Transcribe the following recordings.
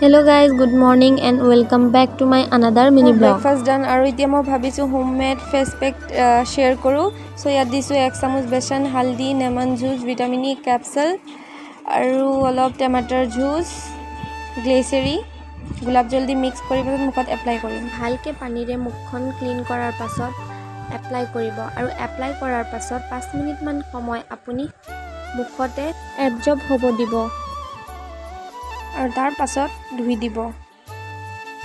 Hello guys, good morning and welcome back to my another mini vlog. Breakfast done আৰু এতিয়া মই ভাবিছো homemade face pack share কৰো so ইয়াত দিছো 1 চামুচ বেসন হালদি lemon juice vitamin E capsule আৰু অলপ টমাটাৰ জুস গ্লিসাৰি গোলাপ জল দি মিক্স কৰি মুখত এপ্লাই কৰিম ভালকে পানীৰে মুখখন ক্লিন কৰাৰ পাছত এপ্লাই কৰিব আৰু এপ্লাই কৰাৰ পাছত 5 মিনিট মান সময় আপুনি মুখতে এবজৰ্ব হ'ব দিব আৰু তাৰ পাছত ধুই দিব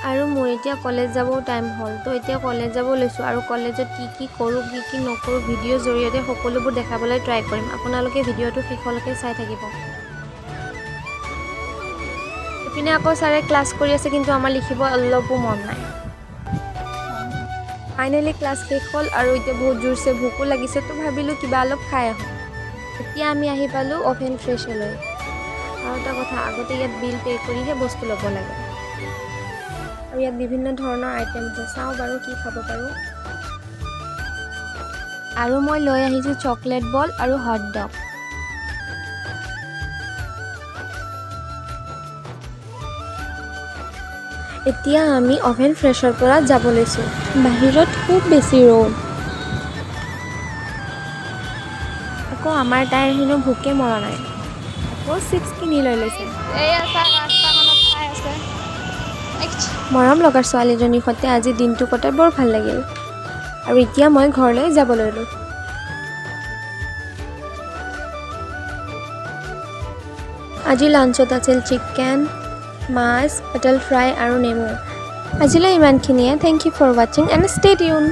আৰু মোৰ এতিয়া কলেজ যাব টাইম হ'ল তো এতিয়া কলেজ যাব লৈছো আৰু কলেজত কি কৰো কি নকৰো ভিডিও জৰিয়তে সকলোবোৰ দেখাবলৈ ট্ৰাই কৰিম আপোনালোকে ভিডিওটো শেষলৈকে চাই থাকিব এপিনে আকৌ সাৰে ক্লাস কৰি আছে কিন্তু আমাৰ লিখিব অলপো মন নাই ফাইনালি ক্লাস শেষ হ'ল আৰু এতিয়া বহুত জোৰছে ভোকো লাগিছে তো ভাবিলো কিবা অলপ খাই আহো এতিয়া আমি আহি পালো ওভেন ফ্ৰেছলৈ আৰু এটা কথা আগতে ইয়াত বিল পে কৰিহে বস্তু ল'ব লাগে আৰু ইয়াত বিভিন্ন ধৰণৰ আইটেম আছে চাও বাৰু কি খাব পাৰো আৰু মই লৈ আহিছো চকলেট বল আৰু হট ডগ এতিয়া আমি ওভেন ফ্ৰেছৰ পৰা যাব লৈছো বাহিৰত খুব বেছি ৰ'দ আকৌ আমাৰ তাইৰ হেনো ভোকে মৰা নাই আকৌ চিপছ কিনি লৈ লৈছে এই আছা ৰাস্তাখনত খাই আছে মৰম লগাৰ ছোৱালীজনীৰ সৈতে আজি দিনটো কটাই বৰ ভাল লাগিল আৰু এতিয়া মই ঘৰলৈ যাব লৈলো আজি লাঞ্চত আছিল চিকেন মাছ পটল ফ্ৰাই আৰু নেমু আজিলৈ ইমানখিনিয়ে থ্যাংক ইউ ফৰ ৱাচিং এণ্ড ষ্টে টিউন